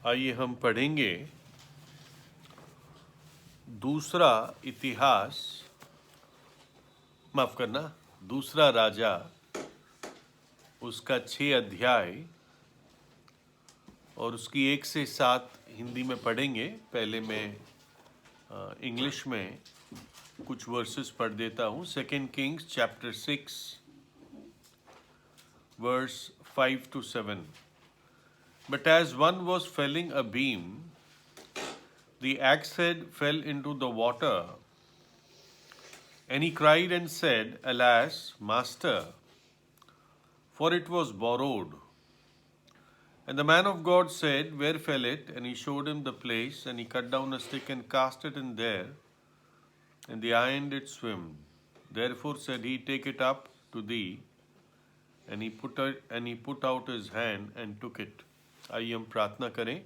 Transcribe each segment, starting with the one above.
आइए हम पढ़ेंगे दूसरा इतिहास, माफ करना, दूसरा राजा, उसका 6 अध्याय और उसकी 1 से 7 हिंदी में पढ़ेंगे। पहले मैं इंग्लिश में कुछ वर्सेस पढ़ देता हूँ। 2 Kings chapter 6 verse 5 to 7. But as one was felling a beam, the axe head fell into the water, and he cried and said, Alas, master, for it was borrowed. And the man of God said, Where fell it? And he showed him the place, and he cut down a stick and cast it in there, and the iron did swim. Therefore said he, Take it up to thee. And he put out his hand and took it. आइए हम प्रार्थना करें।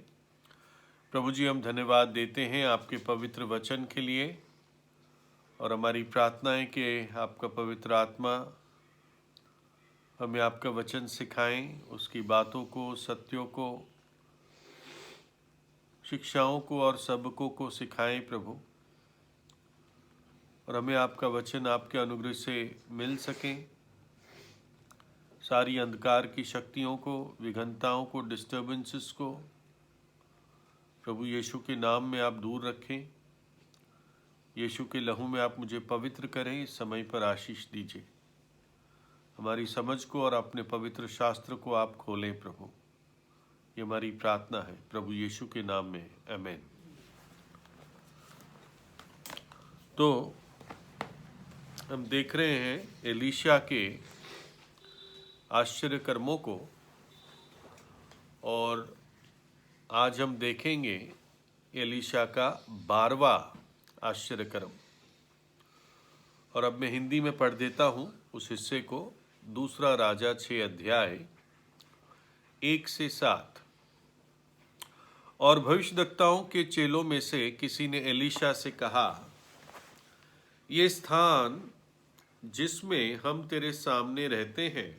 प्रभु जी, हम धन्यवाद देते हैं आपके पवित्र वचन के लिए, और हमारी प्रार्थना है कि आपका पवित्र आत्मा हमें आपका वचन सिखाएं, उसकी बातों को, सत्यों को, शिक्षाओं को और सबकों को सिखाएं प्रभु, और हमें आपका वचन आपके अनुग्रह से मिल सके। सारी अंधकार की शक्तियों को, विघ्नताओं को, डिस्टर्बेंसेस को प्रभु यीशु के नाम में आप दूर रखें। यीशु के लहू में आप मुझे पवित्र करें। इस समय पर आशीष दीजिए। हमारी समझ को और अपने पवित्र शास्त्र को आप खोलें प्रभु। ये हमारी प्रार्थना है प्रभु यीशु के नाम में, आमीन। तो हम देख रहे हैं एलीशा के आश्चर्य कर्मों को, और आज हम देखेंगे एलीशा का 12वां आश्चर्य कर्म। और अब मैं हिंदी में पढ़ देता हूँ उस हिस्से को। दूसरा राजा 6 अध्याय 1 से 7। और भविष्यद्वक्ताओं के चेलों में से किसी ने एलीशा से कहा, ये स्थान जिसमें हम तेरे सामने रहते हैं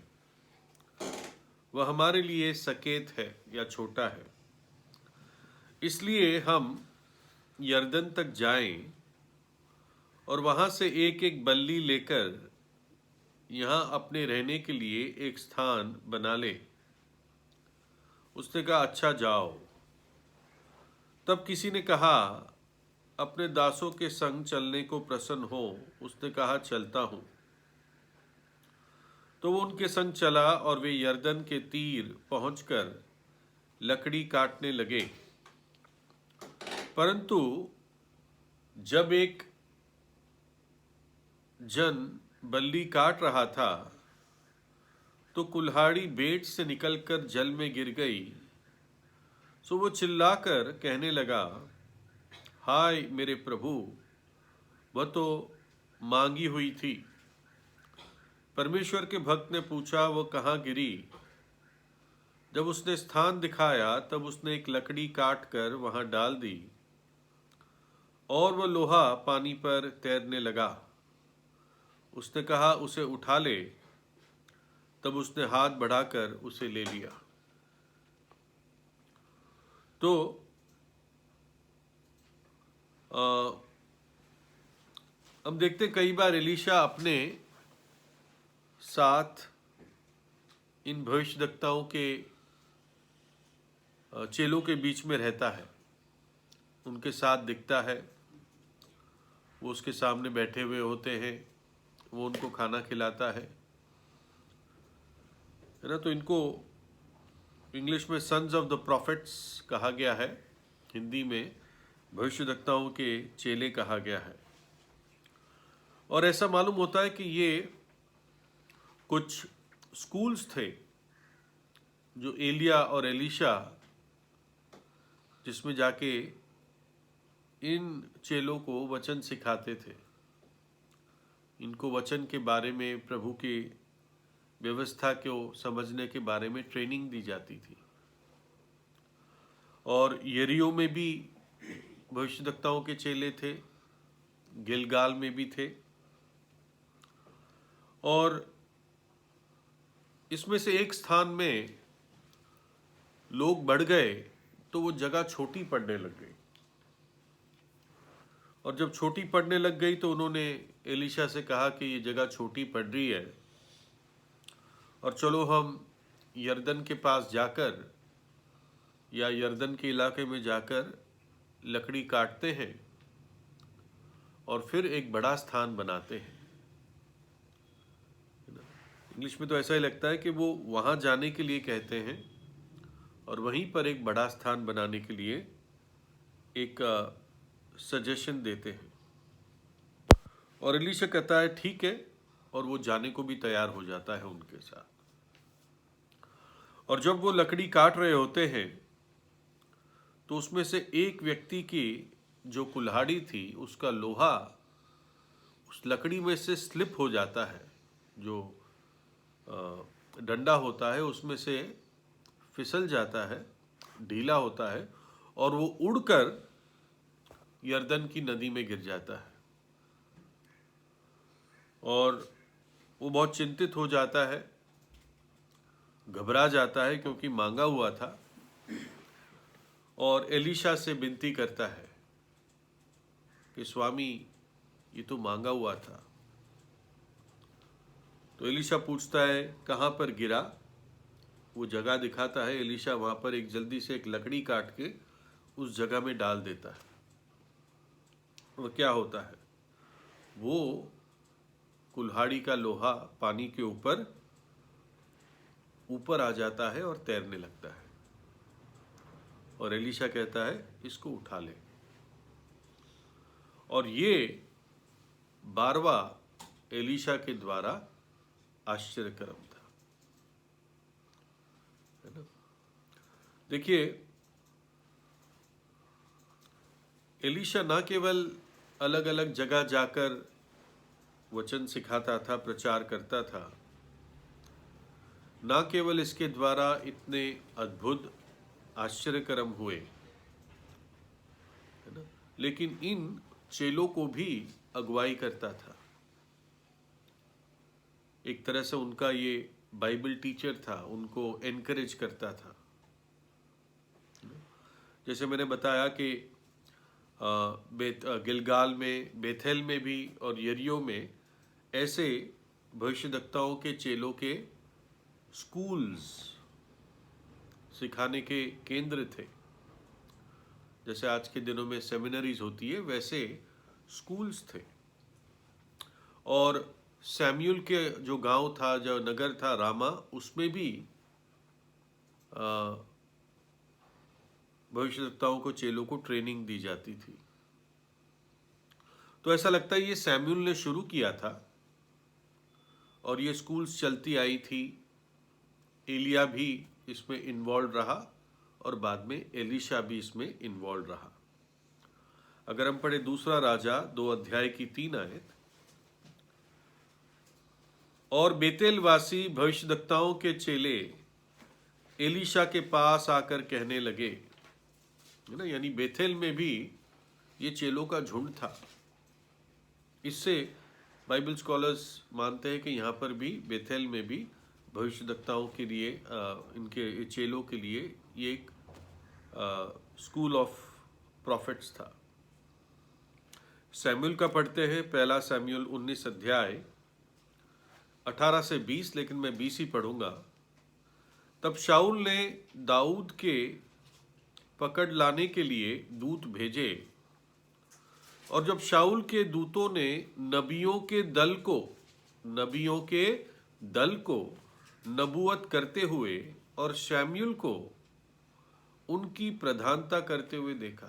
वह हमारे लिए सकेत है या छोटा है, इसलिए हम यरदन तक जाएं और वहां से एक एक बल्ली लेकर यहां अपने रहने के लिए एक स्थान बना ले। उसने कहा, अच्छा जाओ। तब किसी ने कहा, अपने दासों के संग चलने को प्रसन्न हो। उसने कहा, चलता हूं। तो वो उनके संग चला और वे यरदन के तीर पहुंचकर लकड़ी काटने लगे। परंतु जब एक जन बल्ली काट रहा था तो कुल्हाड़ी बेट से निकलकर जल में गिर गई। सो वो चिल्लाकर कहने लगा, हाय मेरे प्रभु, वह तो मांगी हुई थी। परमेश्वर के भक्त ने पूछा, वो कहाँ गिरी? जब उसने स्थान दिखाया तब उसने एक लकड़ी काट कर वहां डाल दी और वह लोहा पानी पर तैरने लगा। उसने कहा, उसे उठा ले। तब उसने हाथ बढ़ाकर उसे ले लिया। तो हम देखते कई बार एलीशा अपने साथ इन भविष्यद्वक्ताओं के चेलों के बीच में रहता है, उनके साथ दिखता है। वो उसके सामने बैठे हुए होते हैं, वो उनको खाना खिलाता है ना। तो इनको इंग्लिश में सन्स ऑफ द प्रॉफिट्स कहा गया है, हिंदी में भविष्यद्वक्ताओं के चेले कहा गया है। और ऐसा मालूम होता है कि ये कुछ स्कूल्स थे जो एलिया और एलीशा, जिसमें जाके इन चेलों को वचन सिखाते थे। इनको वचन के बारे में, प्रभु की व्यवस्था को समझने के बारे में ट्रेनिंग दी जाती थी। और यरीहो में भी भविष्यद्वक्ताओं के चेले थे, गिलगाल में भी थे। और इसमें से एक स्थान में लोग बढ़ गए तो वो जगह छोटी पड़ने लग गई। और जब छोटी पड़ने लग गई तो उन्होंने एलिशा से कहा कि ये जगह छोटी पड़ रही है और चलो हम यरदन के पास जाकर या यरदन के इलाके में जाकर लकड़ी काटते हैं और फिर एक बड़ा स्थान बनाते हैं। इंग्लिश में तो ऐसा ही लगता है कि वो वहाँ जाने के लिए कहते हैं और वहीं पर एक बड़ा स्थान बनाने के लिए एक सजेशन देते हैं। और एलीशा कहता है ठीक है, और वो जाने को भी तैयार हो जाता है उनके साथ। और जब वो लकड़ी काट रहे होते हैं तो उसमें से एक व्यक्ति की जो कुल्हाड़ी थी उसका लोहा उस लकड़ी में से स्लिप हो जाता है। जो डंडा होता है उसमें से फिसल जाता है, ढीला होता है और वो उड़कर यरदन की नदी में गिर जाता है। और वो बहुत चिंतित हो जाता है, घबरा जाता है क्योंकि मांगा हुआ था, और एलीशा से विनती करता है कि स्वामी ये तो मांगा हुआ था। तो एलीशा पूछता है कहाँ पर गिरा। वो जगह दिखाता है। एलीशा वहां पर जल्दी से एक लकड़ी काट के उस जगह में डाल देता है। और क्या होता है, वो कुल्हाड़ी का लोहा पानी के ऊपर ऊपर आ जाता है और तैरने लगता है। और एलीशा कहता है इसको उठा ले। और ये 12वां एलीशा के द्वारा आश्चर्यकर्म था, है ना। देखिए, एलीशा ना केवल अलग अलग जगह जाकर वचन सिखाता था, प्रचार करता था, ना केवल इसके द्वारा इतने अद्भुत आश्चर्यकर्म हुए, है ना, लेकिन इन चेलों को भी अगुवाई करता था। एक तरह से उनका ये बाइबल टीचर था, उनको एनकरेज करता था। जैसे मैंने बताया कि गिलगाल में, बेथेल में भी और यरियो में ऐसे भविष्यद्वक्ताओं के चेलों के स्कूल्स, सिखाने के केंद्र थे। जैसे आज के दिनों में सेमिनरीज होती है, वैसे स्कूल्स थे। और सैमुअल के जो गांव था, जो नगर था रामा, उसमें भी भविष्यद्वक्ताओं को, चेलों को ट्रेनिंग दी जाती थी। तो ऐसा लगता है ये सैमुअल ने शुरू किया था और ये स्कूल्स चलती आई थी। एलिया भी इसमें इन्वॉल्व रहा और बाद में एलीशा भी इसमें इन्वॉल्व रहा। अगर हम पढ़े 2 राजा 2 अध्याय की 3 आयत, और बेतेल वासी भविष्यद्वक्ताओं के चेले एलीशा के पास आकर कहने लगे, है ना, यानी बेथेल में भी ये चेलों का झुंड था। इससे बाइबल स्कॉलर्स मानते हैं कि यहाँ पर भी बेथेल में भी भविष्यद्वक्ताओं के लिए, इनके चेलों के लिए ये एक स्कूल ऑफ प्रॉफिट्स था। सैमुअल का पढ़ते हैं, 1 सैमुअल 19 अध्याय 18 से 20, लेकिन मैं 20 ही पढ़ूंगा। तब शाऊल ने दाऊद के पकड़ लाने के लिए दूत भेजे, और जब शाऊल के दूतों ने नबियों के दल को नबूवत करते हुए और शमूएल को उनकी प्रधानता करते हुए देखा,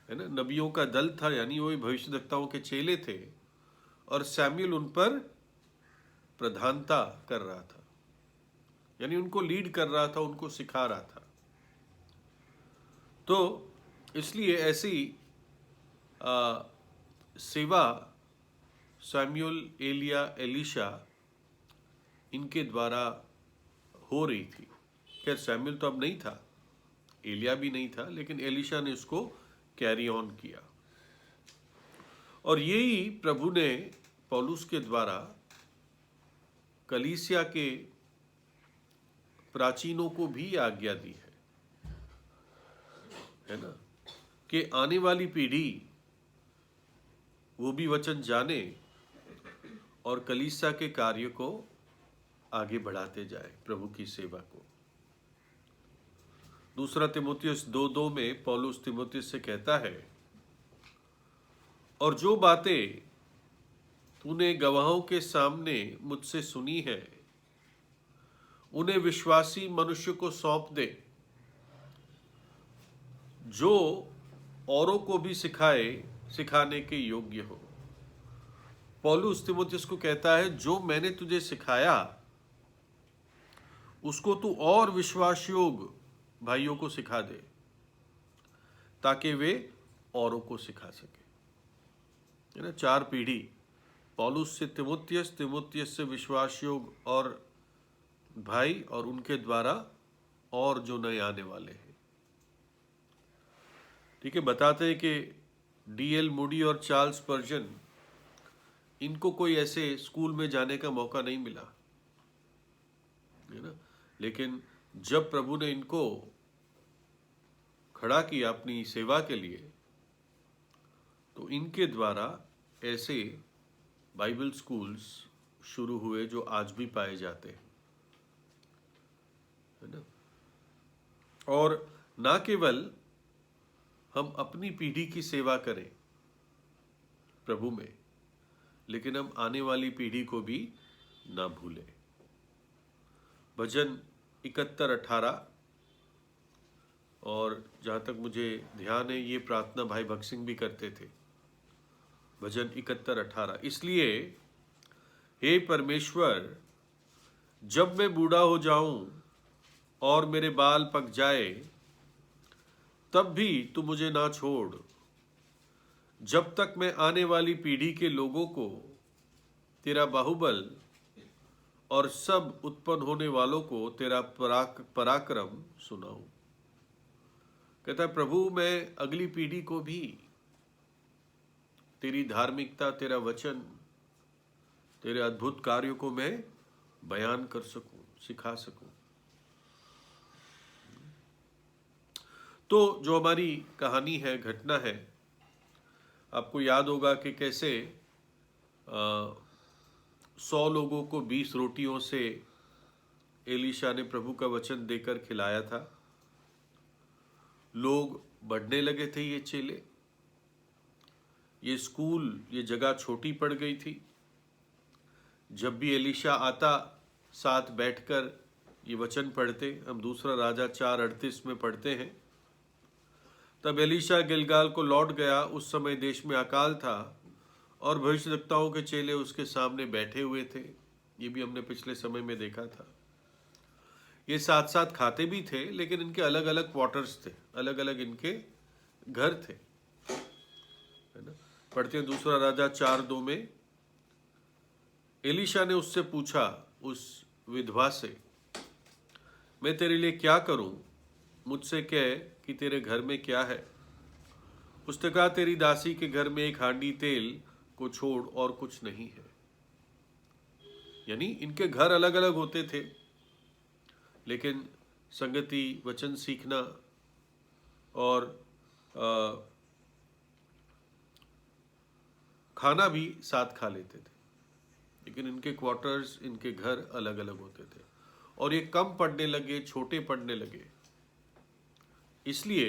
है ना, नबियों का दल था, यानी वो भविष्यद्वक्ताओं के चेले थे, और शमूएल उन पर प्रधानता कर रहा था, यानी उनको लीड कर रहा था, उनको सिखा रहा था। तो इसलिए ऐसी सेवा शमूएल, एलिया, एलीशा इनके द्वारा हो रही थी। खैर शमूएल तो अब नहीं था, एलिया भी नहीं था, लेकिन एलीशा ने उसको कैरी ऑन किया। और यही प्रभु ने पौलुस के द्वारा कलीसिया के प्राचीनों को भी आज्ञा दी है। है ना, कि आने वाली पीढ़ी वो भी वचन जाने और कलीसिया के कार्य को आगे बढ़ाते जाए, प्रभु की सेवा को। दूसरा तीमुथियुस 2:2 में पौलुस तीमुथियुस से कहता है, और जो बातें तूने गवाहों के सामने मुझसे सुनी है उन्हें विश्वासी मनुष्य को सौंप दे, जो औरों को भी सिखाने के योग्य हो। पौलुस तीमुथियुस को कहता है, जो मैंने तुझे सिखाया उसको तू और विश्वास योग्य भाइयों को सिखा दे, ताकि वे औरों को सिखा सके। है ना, 4 पीढ़ी, पौलुस से तीमुथियुस, तीमुथियुस से विश्वास योग्य और भाई, और उनके द्वारा और जो नए आने वाले हैं। ठीक है, बताते हैं कि D.L. मूडी और चार्ल्स स्पर्जन, इनको कोई ऐसे स्कूल में जाने का मौका नहीं मिला, है ना, लेकिन जब प्रभु ने इनको खड़ा किया अपनी सेवा के लिए, तो इनके द्वारा ऐसे बाइबल स्कूल्स शुरू हुए जो आज भी पाए जाते हैं, है ना। और ना केवल हम अपनी पीढ़ी की सेवा करें प्रभु में, लेकिन हम आने वाली पीढ़ी को भी ना भूलें। भजन 71-18, और जहाँ तक मुझे ध्यान है ये प्रार्थना भाई भक्त सिंह भी करते थे। भजन 71-18, इसलिए हे परमेश्वर, जब मैं बूढ़ा हो जाऊं और मेरे बाल पक जाए, तब भी तू मुझे ना छोड़, जब तक मैं आने वाली पीढ़ी के लोगों को तेरा बाहुबल और सब उत्पन्न होने वालों को तेरा पराक्रम सुनाऊं। कहता है प्रभु, मैं अगली पीढ़ी को भी तेरी धार्मिकता, तेरा वचन, तेरे अद्भुत कार्यों को मैं बयान कर सकूं, सिखा सकूं। तो जो हमारी कहानी है, घटना है, आपको याद होगा कि कैसे 100 लोगों को 20 रोटियों से एलीशा ने प्रभु का वचन देकर खिलाया था। लोग बढ़ने लगे थे, ये चेले, ये स्कूल, ये जगह छोटी पड़ गई थी। जब भी एलीशा आता, साथ बैठकर ये वचन पढ़ते। हम दूसरा राजा 4:38 में पढ़ते हैं, तब एलीशा गिलगाल को लौट गया। उस समय देश में अकाल था और भविष्यद्वक्ताओं के चेले उसके सामने बैठे हुए थे। ये भी हमने पिछले समय में देखा था। ये साथ साथ खाते भी थे, लेकिन इनके अलग अलग क्वार्टर्स थे, अलग अलग इनके घर थे, है ना। पढ़ते हैं दूसरा राजा 4:2 में, एलीशा ने उससे पूछा, उस विधवा से, मैं तेरे लिए क्या करूं? मुझसे कह कि तेरे घर में क्या है। उसने कहा, तेरी दासी के घर में एक हांडी तेल को छोड़ और कुछ नहीं है। यानी इनके घर अलग अलग होते थे, लेकिन संगति, वचन सीखना और खाना भी साथ खा लेते थे, लेकिन इनके क्वार्टर्स, इनके घर अलग अलग होते थे। और ये कम पढ़ने लगे, छोटे पढ़ने लगे, इसलिए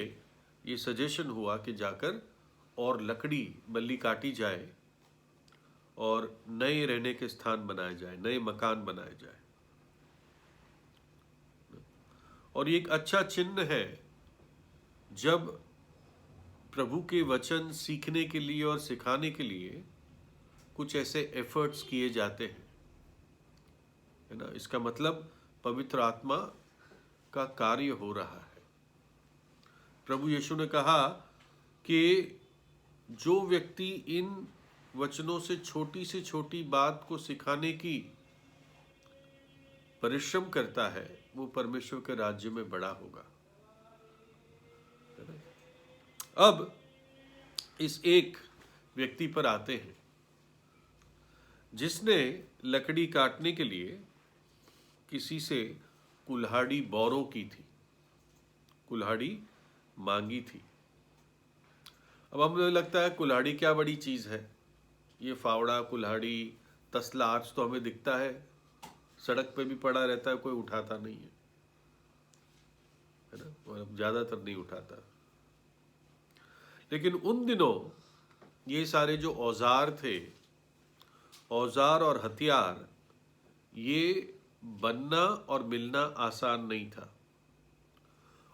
ये सजेशन हुआ कि जाकर और लकड़ी बल्ली काटी जाए और नए रहने के स्थान बनाए जाए, नए मकान बनाए जाए। और ये एक अच्छा चिन्ह है जब प्रभु के वचन सीखने के लिए और सिखाने के लिए कुछ ऐसे एफर्ट्स किए जाते हैं, है ना। इसका मतलब पवित्र आत्मा का कार्य हो रहा है। प्रभु यीशु ने कहा कि जो व्यक्ति इन वचनों से छोटी बात को सिखाने की परिश्रम करता है, वो परमेश्वर के राज्य में बड़ा होगा। अब इस एक व्यक्ति पर आते हैं जिसने लकड़ी काटने के लिए किसी से कुल्हाड़ी बोरों की थी, कुल्हाड़ी मांगी थी। अब हमें लगता है कुल्हाड़ी क्या बड़ी चीज़ है, ये फावड़ा कुल्हाड़ी तसला आज तो हमें दिखता है, सड़क पे भी पड़ा रहता है, कोई उठाता नहीं है ना, और ज़्यादातर नहीं उठाता। लेकिन उन दिनों ये सारे जो औजार थे, औजार और हथियार, ये बनना और मिलना आसान नहीं था,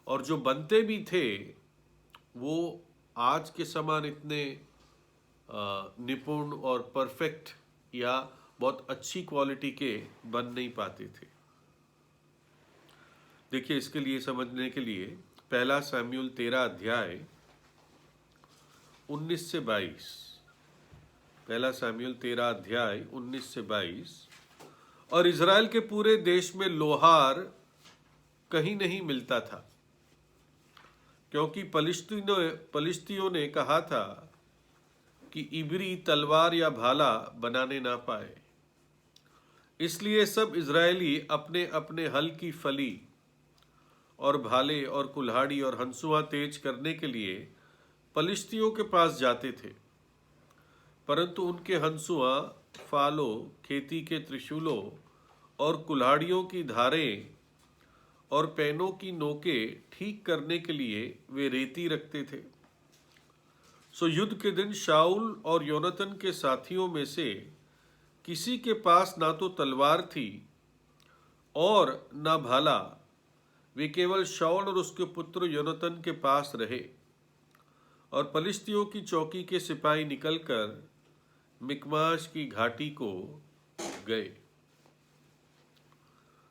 और जो बनते भी थे वो आज के समान इतने निपुण और परफेक्ट या बहुत अच्छी क्वालिटी के बन नहीं पाते थे। देखिए, इसके लिए समझने के लिए पहला शमूएल 13 अध्याय 19 से 22, पहला शमूएल 13 अध्याय 19 से 22। और इज़राइल के पूरे देश में लोहार कहीं नहीं मिलता था, क्योंकि पलिश्तियों ने कहा था कि इब्री तलवार या भाला बनाने ना पाए। इसलिए सब इज़राइली अपने अपने हल की फली और भाले और कुल्हाड़ी और हंसुआ तेज करने के लिए पलिश्तियों के पास जाते थे, परंतु उनके हंसुआ, फालों, खेती के त्रिशूलों और कुल्हाड़ियों की धारें और पैनों की नोकें ठीक करने के लिए वे रेती रखते थे। सो युद्ध के दिन शाऊल और योनातान के साथियों में से किसी के पास ना तो तलवार थी और ना भाला, वे केवल शाऊल और उसके पुत्र योनातान के पास रहे। और पलिश्तियों की चौकी के सिपाही निकलकर मिकमाश की घाटी को गए।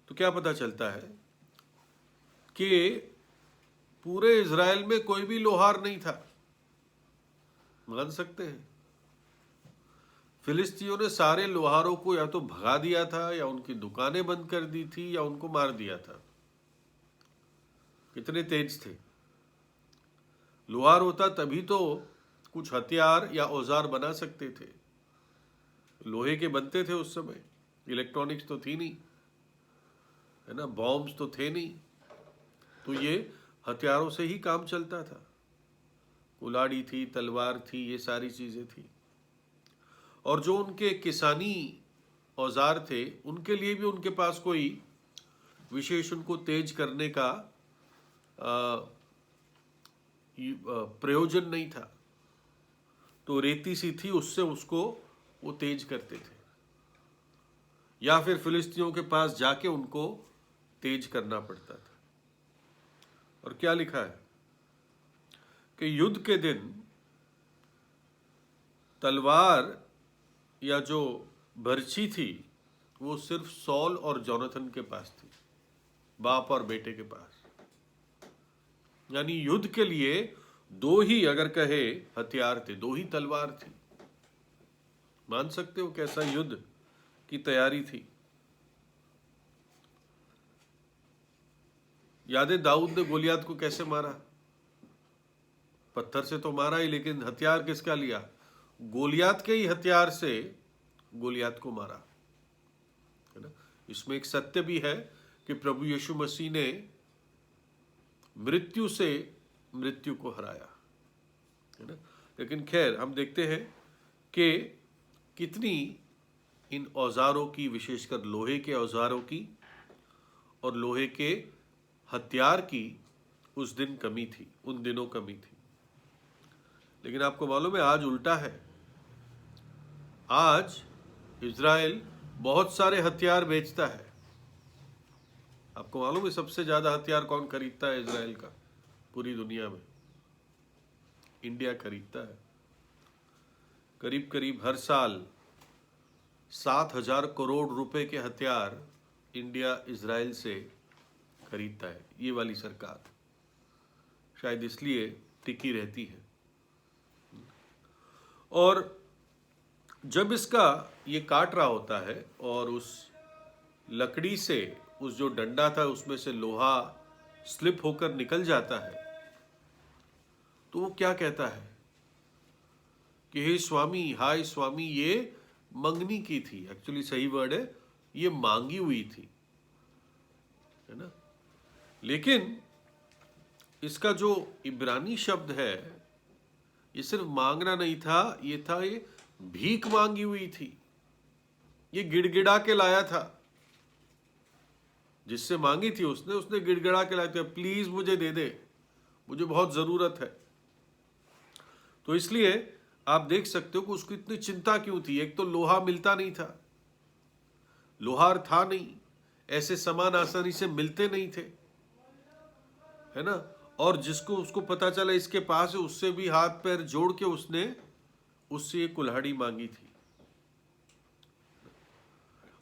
तो क्या पता चलता है कि पूरे इज़राइल में कोई भी लोहार नहीं था। मान सकते हैं, फिलिस्तीनियों ने सारे लोहारों को या तो भगा दिया था, या उनकी दुकानें बंद कर दी थी, या उनको मार दिया था। कितने तेज थे। लोहार होता तभी तो कुछ हथियार या औजार बना सकते थे। लोहे के बनते थे उस समय, इलेक्ट्रॉनिक्स तो थी नहीं, है ना, बॉम्ब्स तो थे नहीं, तो ये हथियारों से ही काम चलता था। कुल्हाड़ी थी, तलवार थी, ये सारी चीजें थी। और जो उनके किसानी औजार थे, उनके लिए भी उनके पास कोई विशेष उनको तेज करने का प्रयोजन नहीं था। तो रेती सी थी, उससे उसको वो तेज करते थे, या फिर फिलिस्तीनियों के पास जाके उनको तेज करना पड़ता था। और क्या लिखा है कि युद्ध के दिन तलवार या जो बर्छी थी वो सिर्फ सॉल और जोनाथन के पास थी, बाप और बेटे के पास। यानी युद्ध के लिए दो ही, अगर कहे, हथियार थे, दो ही तलवार थी। मान सकते हो कैसा युद्ध की तैयारी थी। याद है दाऊद ने गोलियात को कैसे मारा? पत्थर से तो मारा ही, लेकिन हथियार किसका लिया? गोलियात के ही हथियार से गोलियात को मारा, है ना। इसमें एक सत्य भी है कि प्रभु यीशु मसीह ने मृत्यु से मृत्यु को हराया, है ना। लेकिन खैर, हम देखते हैं कि कितनी इन औजारों की, विशेषकर लोहे के औजारों की और लोहे के हथियार की उस दिन कमी थी, उन दिनों कमी थी। लेकिन आपको मालूम है आज उल्टा है। आज इज़राइल बहुत सारे हथियार बेचता है। आपको मालूम है सबसे ज्यादा हथियार कौन खरीदता है इज़राइल का पूरी दुनिया में? इंडिया खरीदता है। करीब करीब हर साल 7,000 करोड़ रुपए के हथियार इंडिया इज़राइल से खरीदता है। ये वाली सरकार शायद इसलिए टिकी रहती है। और जब इसका ये काट रहा होता है और उस लकड़ी से, उस जो डंडा था उसमें से लोहा स्लिप होकर निकल जाता है, तो वो क्या कहता है कि हे स्वामी, हाय स्वामी, ये मंगनी की थी। एक्चुअली सही वर्ड है, ये मांगी हुई थी, है ना। लेकिन इसका जो इब्रानी शब्द है, ये सिर्फ मांगना नहीं था, ये भीख मांगी हुई थी, ये गिड़गिड़ा के लाया था। जिससे मांगी थी उसने गिड़गिड़ा के लाया था, प्लीज मुझे दे दे, मुझे बहुत जरूरत है। तो इसलिए आप देख सकते हो कि उसको इतनी चिंता क्यों थी। एक तो लोहा मिलता नहीं था, लोहार था नहीं, ऐसे सामान आसानी से मिलते नहीं थे, है ना। और जिसको उसको पता चला इसके पास है, उससे भी हाथ पैर जोड़ के उससे ये कुल्हाड़ी मांगी थी।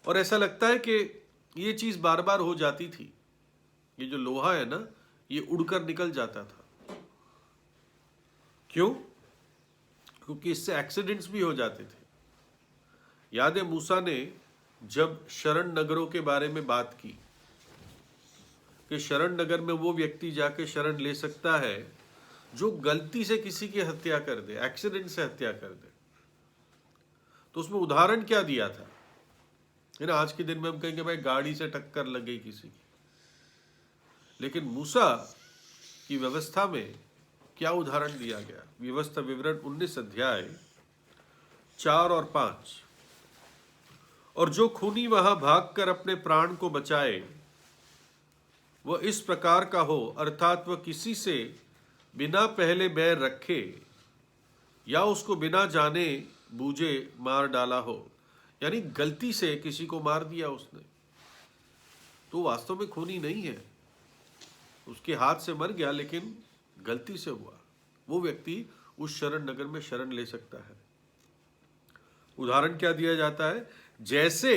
और ऐसा लगता है कि ये चीज बार बार हो जाती थी। ये जो लोहा है ना, ये उड़कर निकल जाता था। क्यों? क्योंकि इससे एक्सीडेंट्स भी हो जाते थे। याद है मूसा ने जब शरण नगरों के बारे में बात की कि शरण नगर में वो व्यक्ति जाके शरण ले सकता है जो गलती से किसी की हत्या कर दे, एक्सीडेंट से हत्या कर दे। तो उसमें उदाहरण क्या दिया था, है ना। आज के दिन में हम कहेंगे भाई गाड़ी से टक्कर लग गई किसी की, लेकिन मूसा की व्यवस्था में क्या उदाहरण दिया गया? व्यवस्था विवरण 19 अध्याय 4 और 5। और जो खूनी वहां भागकर अपने प्राण को बचाए वह इस प्रकार का हो, अर्थात वह किसी से बिना पहले बैर रखे या उसको बिना जाने बूझे मार डाला हो। यानी गलती से किसी को मार दिया उसने, तो वास्तव में खूनी नहीं है, उसके हाथ से मर गया लेकिन गलती से हुआ। वो व्यक्ति उस शरण नगर में शरण ले सकता है। उदाहरण क्या दिया जाता है? जैसे,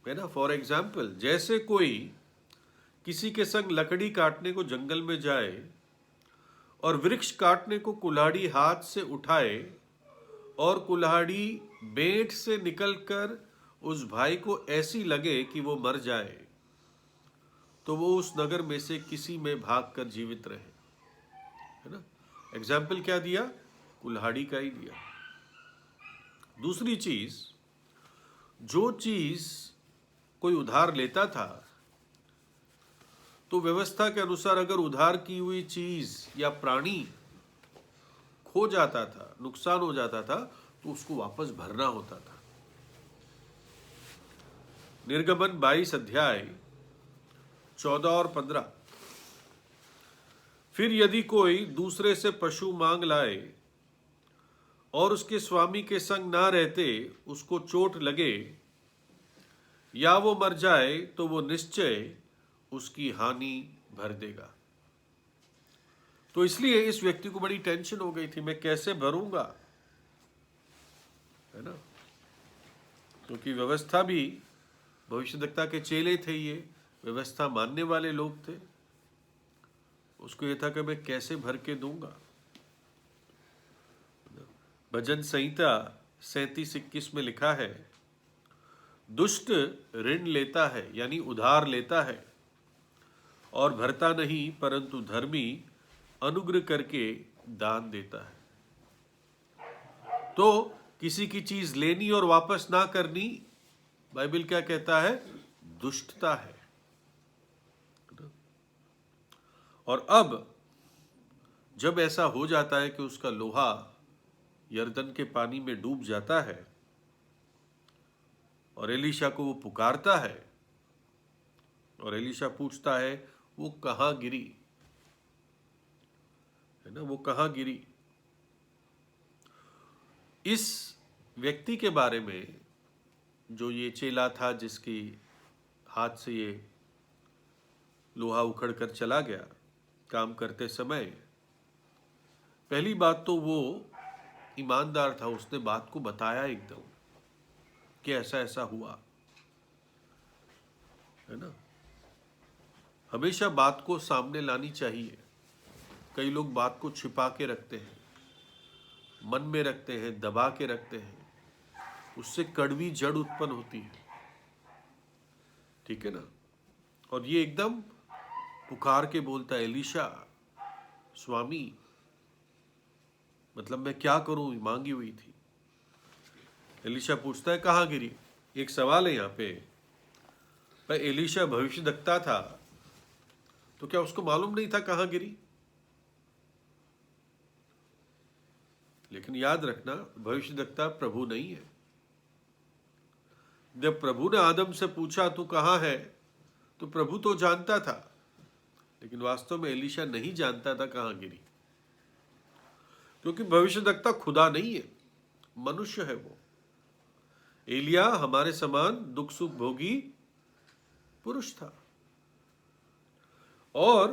है ना, फॉर एग्जाम्पल, जैसे कोई किसी के संग लकड़ी काटने को जंगल में जाए और वृक्ष काटने को कुल्हाड़ी हाथ से उठाए और कुल्हाड़ी बेंट से निकलकर उस भाई को ऐसी लगे कि वो मर जाए, तो वो उस नगर में से किसी में भागकर जीवित रहे, है ना। एग्जाम्पल क्या दिया? कुल्हाड़ी का ही दिया। दूसरी चीज, जो चीज कोई उधार लेता था, तो व्यवस्था के अनुसार अगर उधार की हुई चीज या प्राणी खो जाता था, नुकसान हो जाता था, तो उसको वापस भरना होता था। निर्गमन 22 अध्याय 14 और 15। फिर यदि कोई दूसरे से पशु मांग लाए और उसके स्वामी के संग ना रहते उसको चोट लगे या वो मर जाए, तो वो निश्चय उसकी हानि भर देगा। तो इसलिए इस व्यक्ति को बड़ी टेंशन हो गई थी, मैं कैसे भरूंगा, है ना। क्योंकि व्यवस्था भी, भविष्यद्वक्ता के चेले थे, ये व्यवस्था मानने वाले लोग थे। उसको यह था कि मैं कैसे भर के दूंगा। भजन संहिता 37:21 में लिखा है, दुष्ट ऋण लेता है यानी उधार लेता है और भरता नहीं, परंतु धर्मी अनुग्रह करके दान देता है। तो किसी की चीज लेनी और वापस ना करनी, बाइबल क्या कहता है? दुष्टता है। और अब जब ऐसा हो जाता है कि उसका लोहा यरदन के पानी में डूब जाता है और एलीशा को वो पुकारता है और एलीशा पूछता है वो कहां गिरी, है ना, वो कहां गिरी। इस व्यक्ति के बारे में, जो ये चेला था जिसकी हाथ से ये लोहा उखड़ कर चला गया काम करते समय, पहली बात तो वो ईमानदार था, उसने बात को बताया एकदम कि ऐसा ऐसा हुआ, है ना। हमेशा बात को सामने लानी चाहिए। कई लोग बात को छिपा के रखते हैं, मन में रखते हैं, दबा के रखते हैं, उससे कड़वी जड़ उत्पन्न होती है, ठीक है ना। और ये एकदम पुकार के बोलता है, एलीशा स्वामी, मतलब मैं क्या करूं, मांगी हुई थी। एलीशा पूछता है कहां गिरी। एक सवाल है यहाँ पे, भाई एलीशा भविष्यद्वक्ता था, तो क्या उसको मालूम नहीं था कहां गिरी? लेकिन याद रखना, भविष्यद्वक्ता प्रभु नहीं है। जब प्रभु ने आदम से पूछा तू कहाँ है, तो प्रभु तो जानता था, लेकिन वास्तव में एलीशा नहीं जानता था कहाँ गिरी, क्योंकि भविष्यद्वक्ता खुदा नहीं है, मनुष्य है वो। एलिया हमारे समान दुख सुख भोगी पुरुष था। और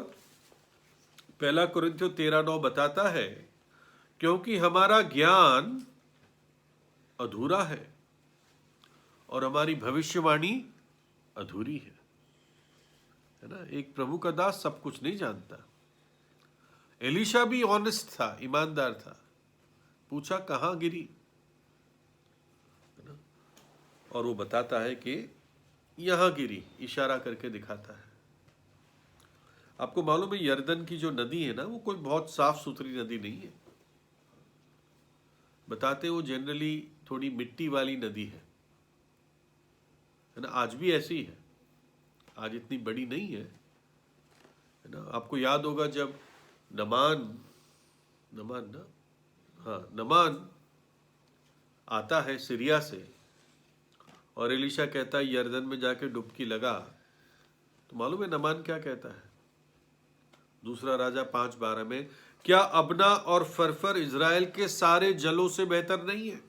पहला कुरिन्थियों 13:9 बताता है, क्योंकि हमारा ज्ञान अधूरा है और हमारी भविष्यवाणी अधूरी है ना। एक प्रभु का दास सब कुछ नहीं जानता। एलीशा भी ऑनेस्ट था, ईमानदार था, पूछा कहां गिरी, है ना, और वो बताता है कि यहां गिरी, इशारा करके दिखाता है। आपको मालूम है यर्दन की जो नदी है ना, वो कोई बहुत साफ सुथरी नदी नहीं है। बताते वो जनरली थोड़ी मिट्टी वाली नदी है ना। आज भी ऐसी है, आज इतनी बड़ी नहीं है ना। आपको याद होगा जब नमान आता है सीरिया से और एलीशा कहता है यर्दन में जाके डुबकी लगा, तो मालूम है नमान क्या कहता है? दूसरा राजा 5:12 में, क्या अबना और फरफर इजराइल के सारे जलों से बेहतर नहीं है?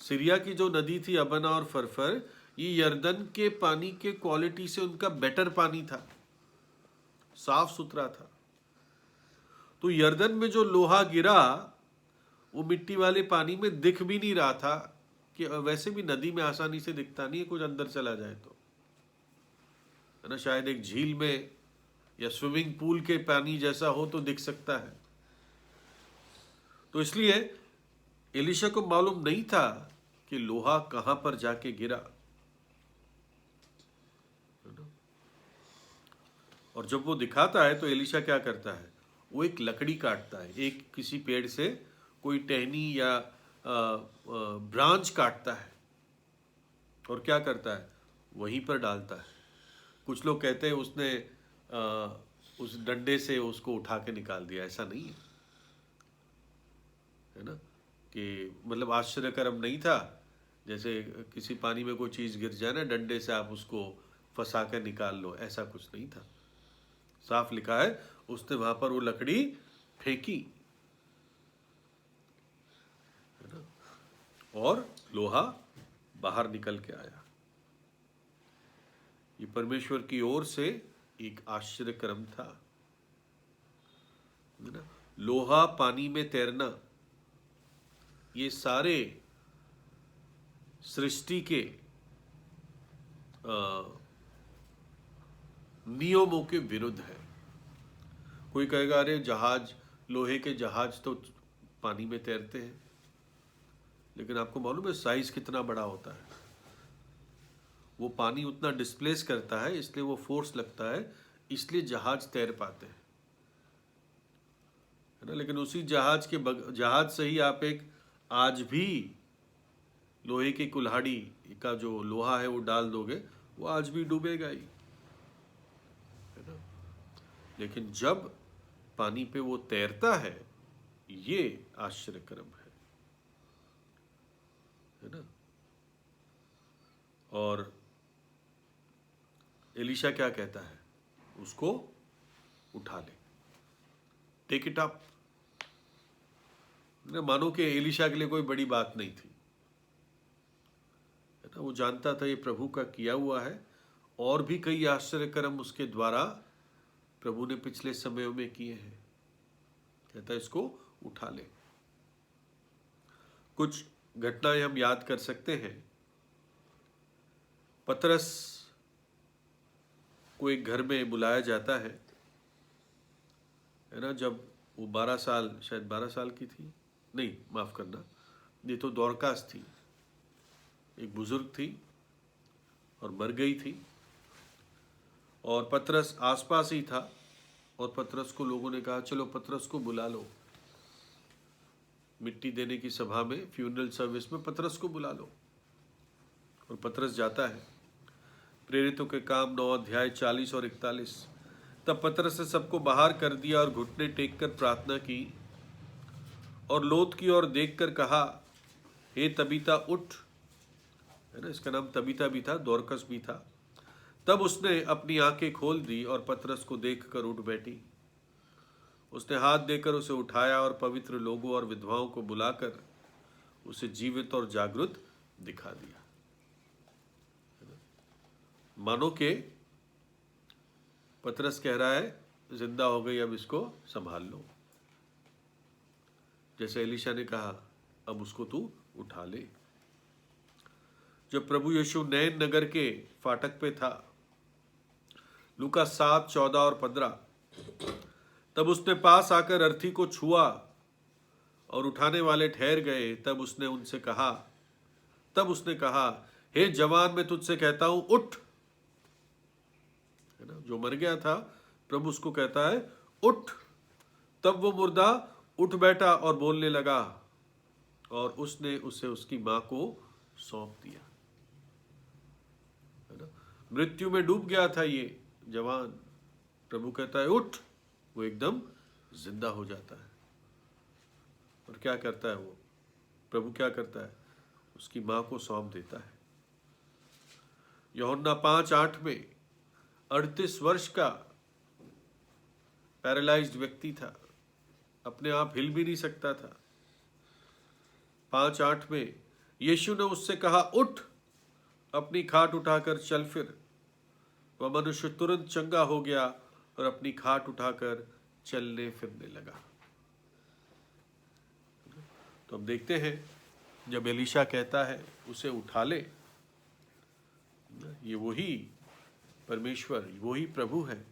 सीरिया की जो नदी थी अबना और फरफर, ये यर्दन के पानी के क्वालिटी से उनका बेटर पानी था, साफ सुथरा था। तो यर्दन में जो लोहा गिरा वो मिट्टी वाले पानी में दिख भी नहीं रहा था, कि वैसे भी नदी में आसानी से दिखता नहीं है, कुछ अंदर चला जाए तो, है ना। शायद एक झील में या स्विमिंग पूल के पानी जैसा हो तो दिख सकता है। तो इसलिए एलीशा को मालूम नहीं था कि लोहा कहां पर जाके गिरा, है ना। और जब वो दिखाता है तो एलीशा क्या करता है, वो एक लकड़ी काटता है, एक किसी पेड़ से कोई टहनी या ब्रांच काटता है और क्या करता है, वहीं पर डालता है। कुछ लोग कहते हैं उसने उस डंडे से उसको उठा के निकाल दिया, ऐसा नहीं है ना, कि मतलब आश्चर्यकरम नहीं था। जैसे किसी पानी में कोई चीज गिर जाए ना, डंडे से आप उसको फंसा कर निकाल लो, ऐसा कुछ नहीं था। साफ लिखा है उसने वहां पर वो लकड़ी फेंकी, है ना, और लोहा बाहर निकल के आया। ये परमेश्वर की ओर से एक आश्चर्यक्रम था, है ना। लोहा, पानी में तैरना, ये सारे सृष्टि के नियमों के विरुद्ध है। कोई कहेगा अरे जहाज, लोहे के जहाज तो पानी में तैरते हैं, लेकिन आपको मालूम है साइज कितना बड़ा होता है? वो पानी उतना डिस्प्लेस करता है, इसलिए वो फोर्स लगता है, इसलिए जहाज तैर पाते हैं, है ना। लेकिन उसी जहाज से ही आप एक आज भी लोहे की कुल्हाड़ी का जो लोहा है वो डाल दोगे, वो आज भी डूबेगा ही, है ना। लेकिन जब पानी पे वो तैरता है, ये आश्चर्यक्रम है ना। और एलीशा क्या कहता है, उसको उठा ले, टेक इट अप। मानो कि एलीशा के लिए कोई बड़ी बात नहीं थी, है ना। वो जानता था ये प्रभु का किया हुआ है, और भी कई आश्चर्यकर्म उसके द्वारा प्रभु ने पिछले समयों में किए हैं। कहता है इसको उठा ले। कुछ घटनाएं हम याद कर सकते हैं। पतरस को एक घर में बुलाया जाता है ना। जब वो 12 साल, शायद 12 साल की थी, नहीं माफ करना, ये तो दौरकास थी, एक बुजुर्ग थी और मर गई थी, और पतरस आसपास ही था, और पतरस को लोगों ने कहा चलो पतरस को बुला लो, मिट्टी देने की सभा में, फ्यूनरल सर्विस में पतरस को बुला लो। और पतरस जाता है। प्रेरितों के काम 9 अध्याय 40 और 41। तब पतरस ने सबको बाहर कर दिया और घुटने टेक कर प्रार्थना की, और लोथ की ओर देखकर कहा, हे तबीता उठ। है ना, इसका नाम तबीता भी था, दोरकस भी था। तब उसने अपनी आंखें खोल दी और पतरस को देखकर उठ बैठी। उसने हाथ देकर उसे उठाया और पवित्र लोगों और विधवाओं को बुलाकर उसे जीवित और जागृत दिखा दिया। मानो के पतरस कह रहा है, जिंदा हो गई, अब इसको संभाल लो। जैसे एलीशा ने कहा, अब उसको तू उठा ले। जब प्रभु यीशु नैन नगर के फाटक पे था, लूका 7, 14 और 15, तब उसने पास आकर अर्थी को छुआ और उठाने वाले ठहर गए। तब उसने कहा, हे जवान, मैं तुझसे कहता हूं, उठ। है ना, जो मर गया था, प्रभु उसको कहता है, उठ। तब वो मुर्दा उठ बैठा और बोलने लगा, और उसने उसे उसकी मां को सौंप दिया। है ना, मृत्यु में डूब गया था ये जवान, प्रभु कहता है उठ, वो एकदम जिंदा हो जाता है। और क्या करता है वो प्रभु, क्या करता है, उसकी मां को सौंप देता है। यूहन्ना 5:8 में 38 वर्ष का पैरालाइज्ड व्यक्ति था, अपने आप हिल भी नहीं सकता था। 5:8 में यीशु ने उससे कहा, उठ, अपनी खाट उठाकर चल फिर। वह मनुष्य तुरंत चंगा हो गया और अपनी खाट उठाकर चलने फिरने लगा। तो हम देखते हैं, जब एलीशा कहता है उसे उठा ले, ये वही परमेश्वर, वही प्रभु है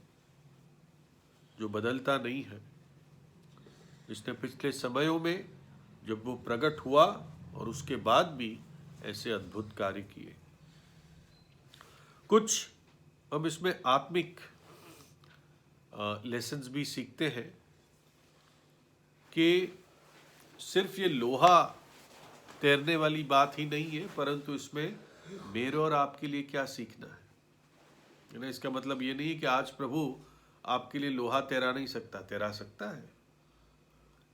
जो बदलता नहीं है, जिसने पिछले समयों में जब वो प्रकट हुआ और उसके बाद भी ऐसे अद्भुत कार्य किए। कुछ हम इसमें आत्मिक लेसन्स भी सीखते हैं कि सिर्फ ये लोहा तैरने वाली बात ही नहीं है, परंतु इसमें मेरे और आपके लिए क्या सीखना है ना। इसका मतलब ये नहीं है कि आज प्रभु आपके लिए लोहा तैरा नहीं सकता, तैरा सकता है।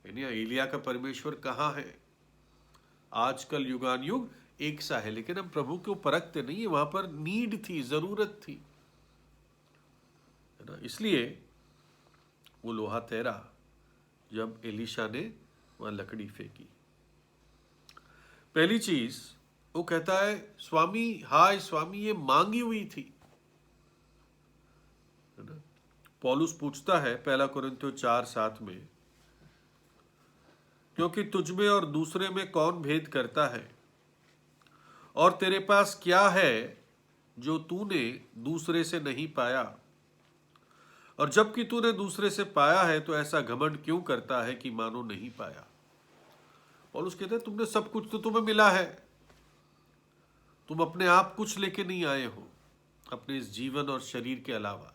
यानी एलिया का परमेश्वर कहाँ है? आजकल युगान युग एक सा है, लेकिन हम प्रभु को परखते नहीं है। वहां पर नीड थी, जरूरत थी, है ना, इसलिए वो लोहा तैरा जब एलीशा ने वहां लकड़ी फेंकी। पहली चीज वो कहता है, स्वामी, हाय स्वामी, ये मांगी हुई थी। है ना, पौलुस पूछता है 1 कुरिन्थियों 4:7 में, क्योंकि तुझमें और दूसरे में कौन भेद करता है, और तेरे पास क्या है जो तूने दूसरे से नहीं पाया, और जबकि तूने दूसरे से पाया है तो ऐसा घमंड क्यों करता है कि मानो नहीं पाया। पौलुस कहते हैं, तुमने सब कुछ तो तुम्हें मिला है, तुम अपने आप कुछ लेके नहीं आए हो अपने इस जीवन और शरीर के अलावा,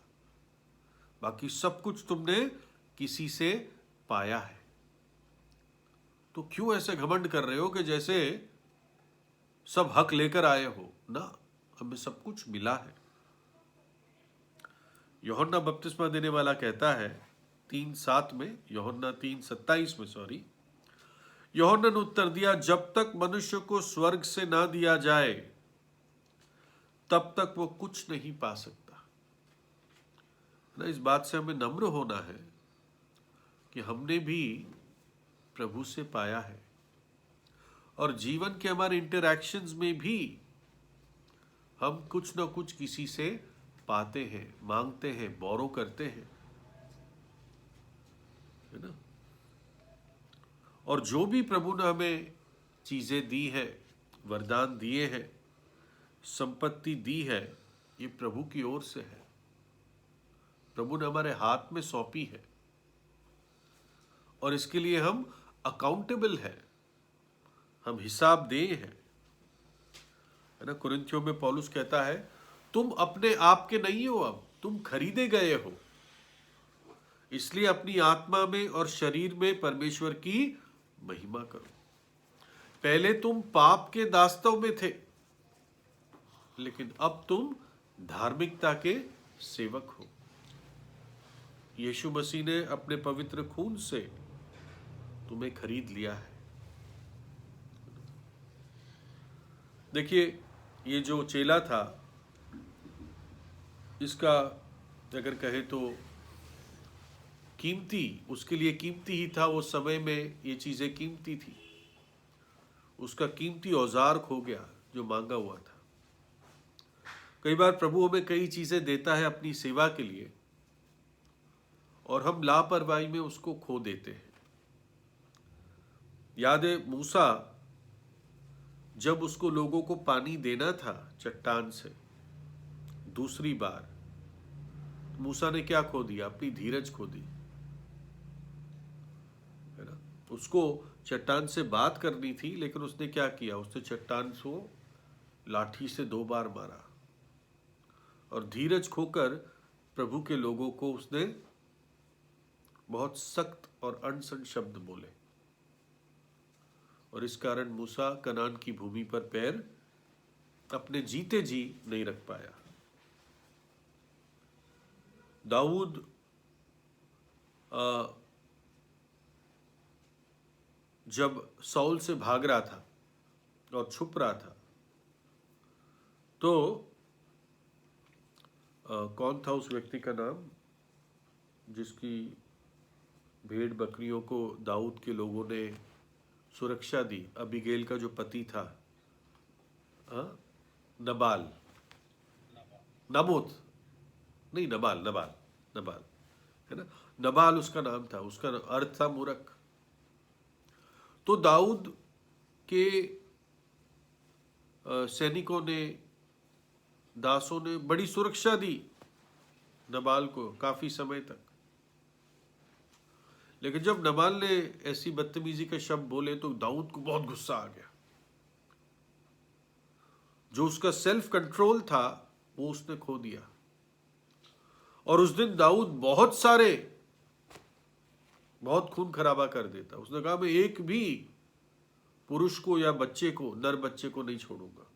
बाकी सब कुछ तुमने किसी से पाया है। तो क्यों ऐसे घमंड कर रहे हो कि जैसे सब हक लेकर आए हो? ना, हमें सब कुछ मिला है। यूहन्ना बपतिस्मा देने वाला कहता है 3:7 में, यूहन्ना 3:27 में, सॉरी, यूहन्ना ने उत्तर दिया, जब तक मनुष्य को स्वर्ग से ना दिया जाए तब तक वो कुछ नहीं पा सकता। ना, इस बात से हमें नम्र होना है कि हमने भी प्रभु से पाया है, और जीवन के हमारे इंटरैक्शंस में भी हम कुछ ना कुछ किसी से पाते हैं, मांगते हैं, बोरो करते हैं, है ना। और जो भी प्रभु ने हमें चीजें दी है, वरदान दिए हैं, संपत्ति दी है, ये प्रभु की ओर से है। प्रभु ने हमारे हाथ में सौंपी है, और इसके लिए हम अकाउंटेबल है, हम हिसाब दे हैं, है ना। कुरिन्थियों में पौलुस कहता है, तुम अपने आप के नहीं हो, अब तुम खरीदे गए हो, इसलिए अपनी आत्मा में और शरीर में परमेश्वर की महिमा करो। पहले तुम पाप के दास्तव में थे, लेकिन अब तुम धार्मिकता के सेवक हो। यीशु मसीह ने अपने पवित्र खून से तुम्हें खरीद लिया है। देखिए, ये जो चेला था, इसका अगर कहे तो कीमती, उसके लिए कीमती ही था। वो समय में ये चीज़ें कीमती थी। उसका कीमती औजार खो गया जो मांगा हुआ था। कई बार प्रभु हमें कई चीज़ें देता है अपनी सेवा के लिए, और हम लापरवाही में उसको खो देते हैं। याद है मूसा, जब उसको लोगों को पानी देना था चट्टान से दूसरी बार, मूसा ने क्या खो दिया? अपनी धीरज खो दी, है ना। उसको चट्टान से बात करनी थी, लेकिन उसने क्या किया? उसने चट्टान को लाठी से 2 बार मारा, और धीरज खोकर प्रभु के लोगों को उसने बहुत सख्त और अनसन शब्द बोले, और इस कारण मूसा कनान की भूमि पर पैर अपने जीते जी नहीं रख पाया। दाऊद जब साउल से भाग रहा था और छुप रहा था, तो कौन था उस व्यक्ति का नाम जिसकी भेड़ बकरियों को दाऊद के लोगों ने सुरक्षा दी? अबीगैल का जो पति था, नबाल, नाबोत नहीं, नबाल, नबाल, नबाल, है ना। नबाल उसका नाम था, उसका अर्थ था मूर्ख। तो दाऊद के सैनिकों ने, दासों ने बड़ी सुरक्षा दी नबाल को काफी समय तक। लेकिन जब नबाल ने ऐसी बदतमीजी के शब्द बोले तो दाऊद को बहुत गुस्सा आ गया। जो उसका सेल्फ कंट्रोल था वो उसने खो दिया, और उस दिन दाऊद बहुत खून खराबा कर देता। उसने कहा, मैं एक भी पुरुष को या बच्चे को, नर बच्चे को नहीं छोड़ूंगा।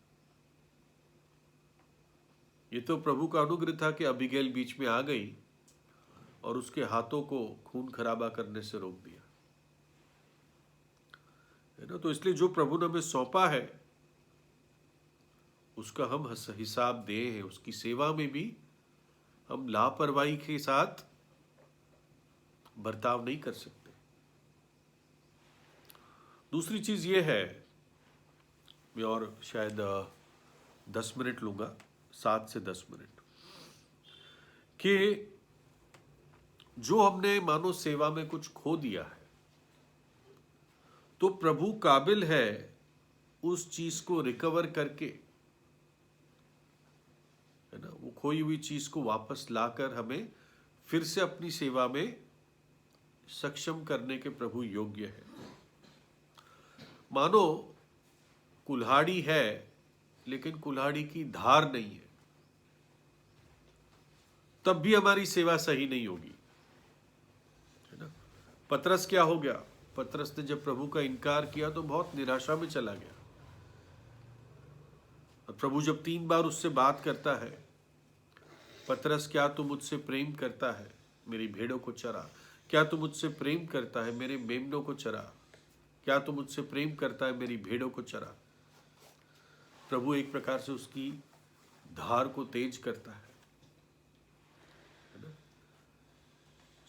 ये तो प्रभु का अनुग्रह था कि अबीगैल बीच में आ गई और उसके हाथों को खून खराबा करने से रोक दिया, है ना। तो इसलिए जो प्रभु ने हमें सौंपा है उसका हम हिसाब दे हैं। उसकी सेवा में भी हम लापरवाही के साथ बर्ताव नहीं कर सकते। दूसरी चीज ये है, मैं और शायद 10 मिनट लूंगा, 7 से 10 मिनट, कि जो हमने मानो सेवा में कुछ खो दिया है, तो प्रभु काबिल है उस चीज को रिकवर करके, है ना, वो खोई हुई चीज को वापस लाकर हमें फिर से अपनी सेवा में सक्षम करने के प्रभु योग्य है। मानो कुल्हाड़ी है, लेकिन कुल्हाड़ी की धार नहीं है, तब भी हमारी सेवा सही नहीं होगी, है ना। पतरस क्या हो गया? पतरस ने जब प्रभु का इनकार किया तो बहुत निराशा में चला गया। और प्रभु जब 3 बार उससे बात करता है, पतरस क्या तू मुझसे प्रेम करता है? मेरी भेड़ों को चरा। क्या तू मुझसे प्रेम करता है? मेरे मेमनों को चरा। क्या तू मुझसे प्रेम करता है? मेरी भेड़ों को चरा। प्रभु एक प्रकार से उसकी धार को तेज करता है ना।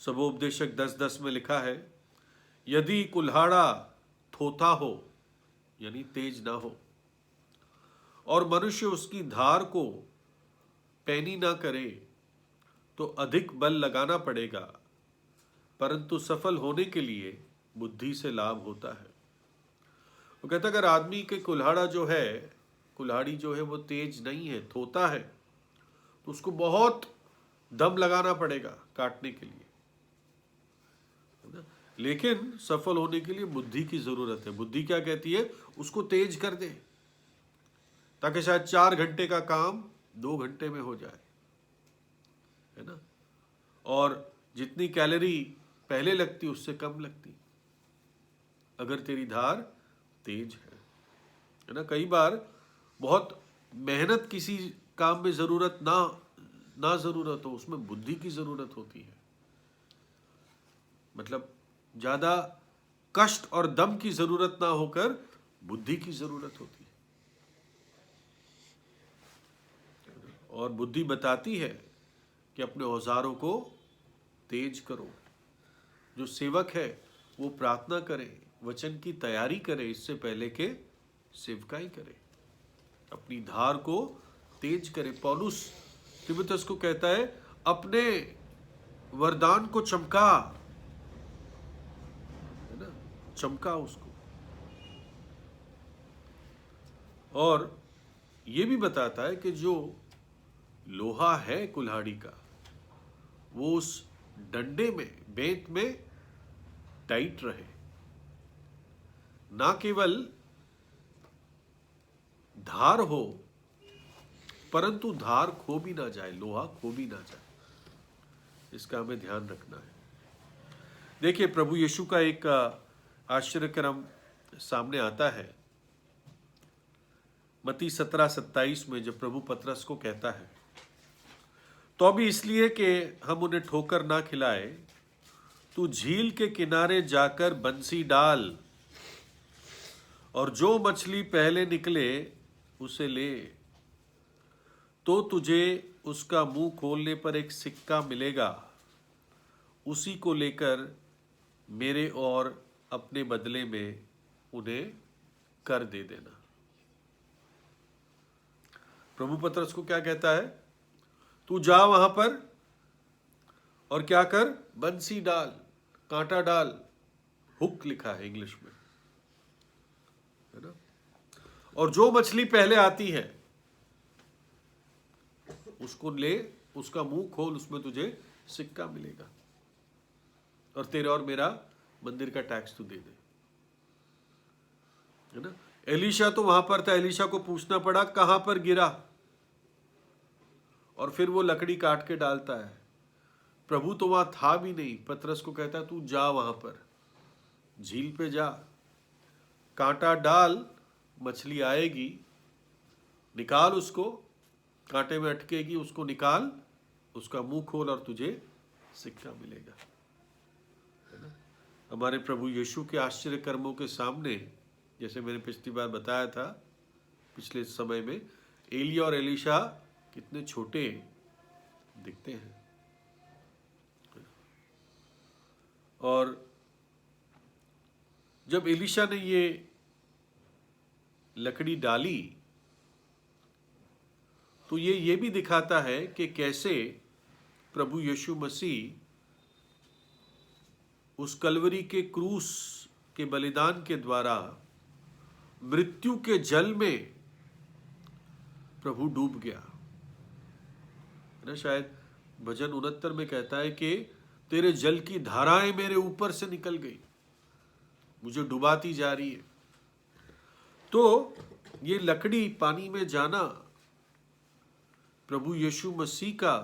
सबोपदेशक 10:10 में लिखा है, यदि कुल्हाड़ा थोथा हो, यानी तेज ना हो, और मनुष्य उसकी धार को पैनी ना करे, तो अधिक बल लगाना पड़ेगा, परंतु सफल होने के लिए बुद्धि से लाभ होता है। वो कहता अगर आदमी के कुल्हाड़ी जो है वो तेज नहीं है, थोता है, तो उसको बहुत दम लगाना पड़ेगा काटने के लिए, है ना। लेकिन सफल होने के लिए बुद्धि की जरूरत है। बुद्धि क्या कहती है? उसको तेज कर दे, ताकि शायद 4 घंटे का काम 2 घंटे में हो जाए, है ना। और जितनी कैलोरी पहले लगती उससे कम लगती, अगर तेरी धार तेज है ना। कई बार बहुत मेहनत किसी काम में जरूरत ना जरूरत हो, उसमें बुद्धि की जरूरत होती है। मतलब ज्यादा कष्ट और दम की जरूरत ना होकर बुद्धि की जरूरत होती है। और बुद्धि बताती है कि अपने औजारों को तेज करो। जो सेवक है वो प्रार्थना करे, वचन की तैयारी करे, इससे पहले के सेवकाई करे, अपनी धार को तेज करे। पौलुस तीमुथियुस को कहता है अपने वरदान को चमका, है ना, चमका उसको। और ये भी बताता है कि जो लोहा है कुल्हाड़ी का, वो उस डंडे में, बेंत में टाइट रहे, ना केवल धार हो परंतु धार खो भी ना जाए, लोहा खो भी ना जाए। इसका हमें ध्यान रखना है। देखिए प्रभु यीशु का एक आश्चर्यक्रम सामने आता है मत्ती 17:27 में, जब प्रभु पतरस को कहता है तो अभी इसलिए कि हम उन्हें ठोकर ना खिलाए, तू झील के किनारे जाकर बंसी डाल और जो मछली पहले निकले उसे ले, तो तुझे उसका मुंह खोलने पर एक सिक्का मिलेगा, उसी को लेकर मेरे और अपने बदले में उन्हें कर दे देना। प्रभु पतरस को क्या कहता है? तू जा वहां पर और क्या कर, बंसी डाल, कांटा डाल, हुक लिखा है इंग्लिश में, है ना, और जो मछली पहले आती है उसको ले, उसका मुंह खोल, उसमें तुझे सिक्का मिलेगा और तेरे और मेरा मंदिर का टैक्स तू दे दे, है ना। एलीशा तो वहां पर था, एलीशा को पूछना पड़ा कहां पर गिरा, और फिर वो लकड़ी काट के डालता है। प्रभु तो वहां था भी नहीं, पतरस को कहता तू जा वहां पर, झील पे जा, कांटा डाल, मछली आएगी, निकाल उसको, कांटे में अटकेगी, उसको निकाल, उसका मुंह खोल और तुझे सिक्का मिलेगा, है ना। हमारे प्रभु यीशु के आश्चर्य कर्मों के सामने, जैसे मैंने पिछली बार बताया था, पिछले समय में एलिया और एलीशा कितने छोटे दिखते हैं। और जब एलीशा ने ये लकड़ी डाली तो ये भी दिखाता है कि कैसे प्रभु यीशु मसीह उस कलवरी के क्रूस के बलिदान के द्वारा मृत्यु के जल में प्रभु डूब गया, है ना। शायद भजन 69 में कहता है कि तेरे जल की धाराएं मेरे ऊपर से निकल गई, मुझे डुबाती जा रही है। तो ये लकड़ी पानी में जाना प्रभु यीशु मसीह का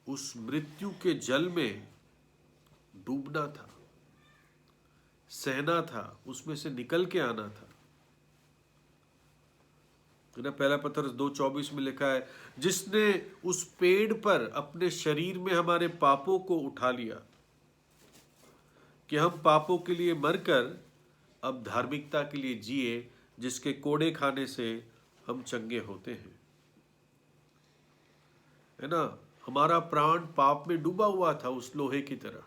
उस मृत्यु के जल में डूबना था, सहना था, उसमें से निकल के आना था, है ना। पहला पत्रस 2:24 में लिखा है, जिसने उस पेड़ पर अपने शरीर में हमारे पापों को उठा लिया कि हम पापों के लिए मरकर अब धार्मिकता के लिए जिए, जिसके कोड़े खाने से हम चंगे होते हैं, है ना। हमारा प्राण पाप में डूबा हुआ था, उस लोहे की तरह,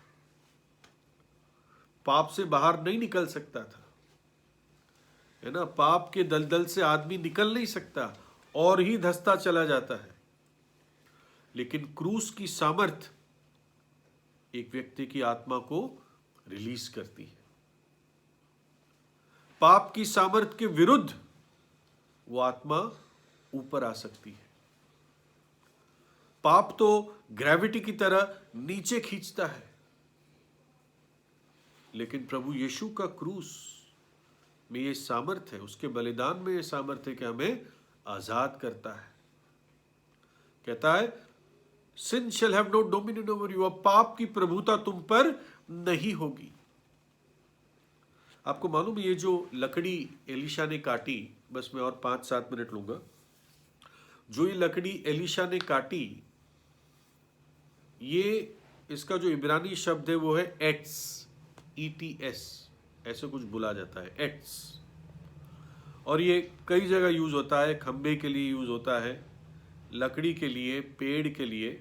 पाप से बाहर नहीं निकल सकता था, है ना। पाप के दलदल से आदमी निकल नहीं सकता और ही धंसता चला जाता है। लेकिन क्रूस की सामर्थ एक व्यक्ति की आत्मा को रिलीज करती है। पाप की सामर्थ के विरुद्ध वो आत्मा ऊपर आ सकती है। पाप तो ग्रेविटी की तरह नीचे खींचता है, लेकिन प्रभु यीशु का क्रूस में ये सामर्थ है, उसके बलिदान में ये सामर्थ है कि हमें आजाद करता है। कहता है sin shall have no dominion over you, अब पाप की प्रभुता तुम पर नहीं होगी। आपको मालूम ये जो लकड़ी एलीशा ने काटी, बस मैं और 5-7 मिनट लूंगा, जो ये लकड़ी एलीशा ने काटी, ये इसका जो इब्रानी शब्द है वो है ETS, ऐसे कुछ बोला जाता है, एट्स। और ये कई जगह यूज होता है, खंबे के लिए यूज होता है, लकड़ी के लिए, पेड़ के लिए,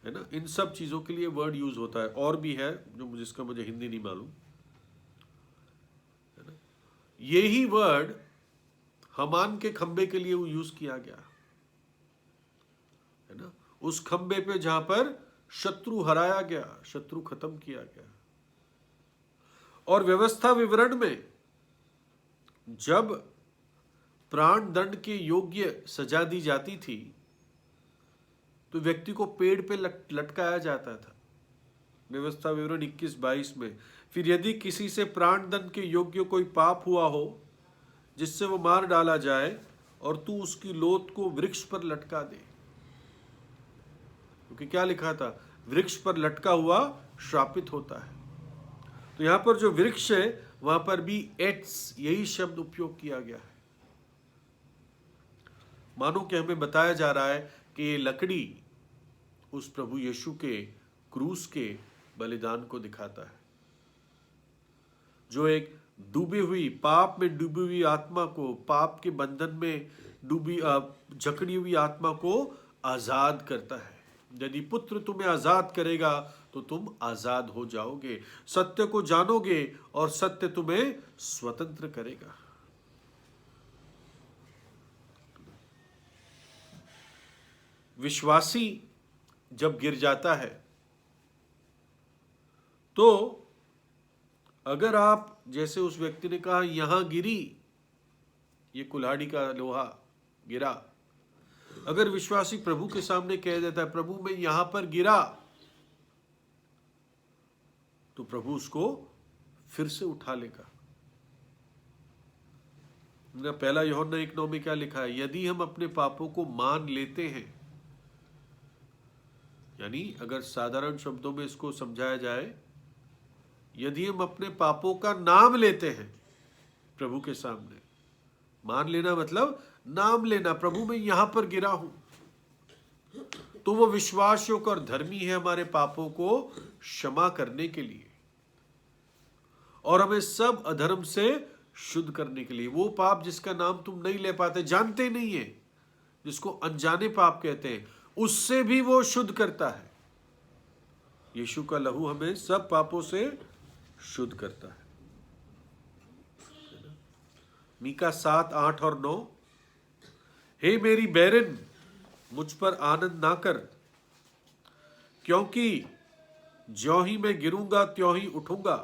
है ना, इन सब चीजों के लिए वर्ड यूज होता है। और भी है जो जिसका मुझे हिंदी नहीं मालूम, है ना। यही वर्ड हमान के खंबे के लिए यूज किया गया, है ना, उस खंबे पे जहां पर शत्रु हराया गया, शत्रु खत्म किया गया। और व्यवस्था विवरण में जब प्राण दंड के योग्य सजा दी जाती थी तो व्यक्ति को पेड़ पे लटकाया जाता था, व्यवस्था विवरण 21-22 में। फिर यदि किसी से प्राण दंड के योग्य कोई पाप हुआ हो जिससे वो मार डाला जाए और तू उसकी लोथ को वृक्ष पर लटका दे, क्योंकि क्या लिखा था, वृक्ष पर लटका हुआ श्रापित होता है। तो यहां पर जो वृक्ष है वहां पर भी एट्स यही शब्द उपयोग किया गया है। मानो कि हमें बताया जा रहा है कि ये लकड़ी उस प्रभु यीशु के क्रूस के बलिदान को दिखाता है, जो एक डूबी हुई, पाप में डूबी हुई आत्मा को, पाप के बंधन में डूबी जकड़ी हुई आत्मा को आजाद करता है। यदि पुत्र तुम्हें आजाद करेगा तो तुम आजाद हो जाओगे, सत्य को जानोगे और सत्य तुम्हें स्वतंत्र करेगा। विश्वासी जब गिर जाता है तो अगर आप, जैसे उस व्यक्ति ने कहा यहां गिरी, ये कुल्हाड़ी का लोहा गिरा, अगर विश्वासी प्रभु के सामने कह देता है प्रभु मैं यहां पर गिरा, तो प्रभु उसको फिर से उठा लेगा। पहला यूहन्ना 1:9 में क्या लिखा है, यदि हम अपने पापों को मान लेते हैं, यानी अगर साधारण शब्दों में इसको समझाया जाए, यदि हम अपने पापों का नाम लेते हैं प्रभु के सामने, मान लेना मतलब नाम लेना, प्रभु मैं यहां पर गिरा हूं, तो वो विश्वास योग्य और धर्मी है हमारे पापों को क्षमा करने के लिए और हमें सब अधर्म से शुद्ध करने के लिए। वो पाप जिसका नाम तुम नहीं ले पाते, जानते नहीं है, जिसको अनजाने पाप कहते हैं, उससे भी वो शुद्ध करता है। यीशु का लहू हमें सब पापों से शुद्ध करता है। मीका 7:8 और 9, हे मेरी बैरन मुझ पर आनंद ना कर, क्योंकि ज्यों ही मैं गिरूंगा त्यों ही उठूंगा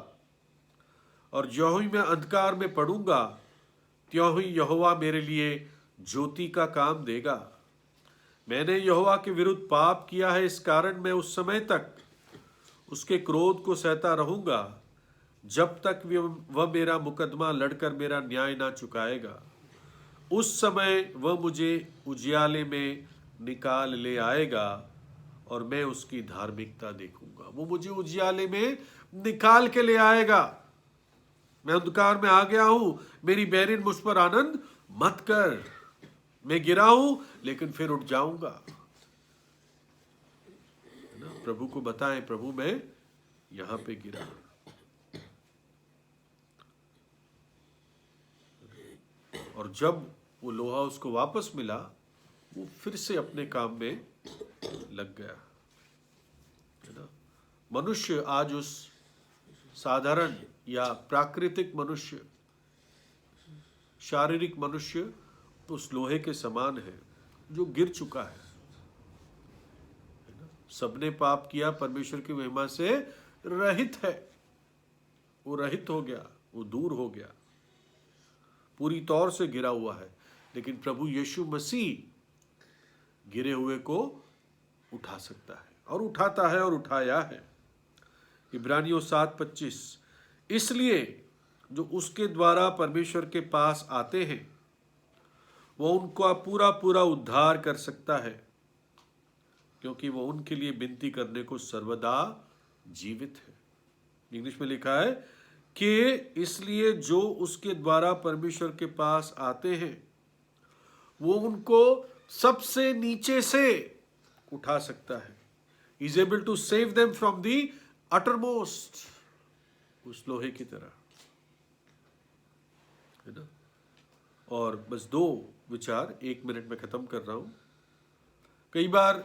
और ज्यों ही मैं अंधकार में पड़ूंगा त्यों ही यहोवा मेरे लिए ज्योति का काम देगा। मैंने यहोवा के विरुद्ध पाप किया है, इस कारण मैं उस समय तक उसके क्रोध को सहता रहूंगा जब तक वह मेरा मुकदमा लड़कर मेरा न्याय ना चुकाएगा। उस समय वह मुझे उजियाले में निकाल ले आएगा और मैं उसकी धार्मिकता देखूंगा। वो मुझे उजियाले में निकाल के ले आएगा। मैं अंधकार में आ गया हूं, मेरी बैरिन मुझ पर आनंद मत कर, मैं गिरा हूं लेकिन फिर उठ जाऊंगा। प्रभु को बताएं प्रभु मैं यहां पे गिरा। और जब वो लोहा उसको वापस मिला, वो फिर से अपने काम में लग गया, है ना। मनुष्य आज उस साधारण या प्राकृतिक मनुष्य, शारीरिक मनुष्य उस लोहे के समान है जो गिर चुका है ना। सबने पाप किया, परमेश्वर की महिमा से रहित है, वो रहित हो गया, वो दूर हो गया, पूरी तौर से गिरा हुआ है। लेकिन प्रभु यीशु मसीह गिरे हुए को उठा सकता है और उठाता है और उठाया है। इब्रानियों 7:25, इसलिए जो उसके द्वारा परमेश्वर के पास आते हैं वो उनका पूरा पूरा उद्धार कर सकता है, क्योंकि वो उनके लिए विनती करने को सर्वदा जीवित है। इंग्लिश में लिखा है कि इसलिए जो उसके द्वारा परमेश्वर के पास आते हैं वो उनको सबसे नीचे से उठा सकता है। He is able to save them from the uttermost, उस लोहे की तरह, है ना। और बस 2 विचार 1 मिनट में खत्म कर रहा हूं। कई बार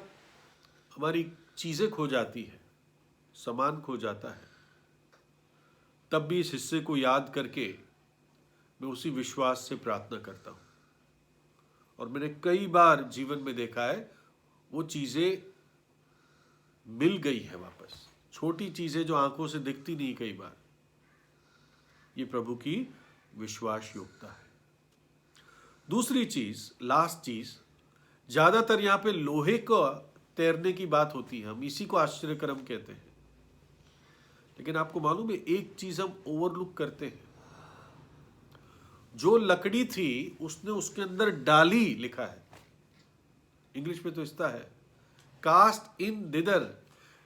हमारी चीजें खो जाती है, सामान खो जाता है, तब भी इस हिस्से को याद करके मैं उसी विश्वास से प्रार्थना करता हूं। और मैंने कई बार जीवन में देखा है वो चीजें मिल गई है वापस। छोटी चीजें जो आंखों से दिखती नहीं, कई बार ये प्रभु की विश्वास योग्यता है। दूसरी चीज, लास्ट चीज, ज्यादातर यहां पे लोहे को तैरने की बात होती है, हम इसी को आश्चर्यक्रम कहते हैं। लेकिन आपको मालूम है एक चीज हम ओवरलुक करते हैं, जो लकड़ी थी उसने उसके अंदर डाली लिखा है, इंग्लिश में तो इसका है कास्ट इन दिदर।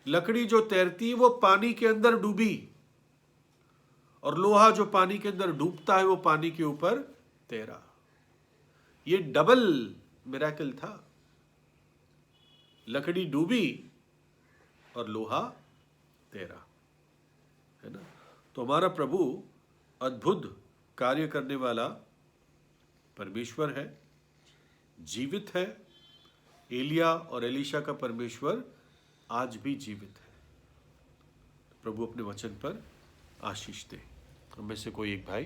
लकड़ी जो तैरती है वो पानी के अंदर डूबी, और लोहा जो पानी के अंदर डूबता है वो पानी के ऊपर तैरा। ये डबल मिरेकल था, लकड़ी डूबी और लोहा तैरा, है ना। तो हमारा प्रभु अद्भुत कार्य करने वाला परमेश्वर है, जीवित है। एलिया और एलीशा का परमेश्वर आज भी जीवित है। प्रभु अपने वचन पर आशीष दे। हम में से कोई एक भाई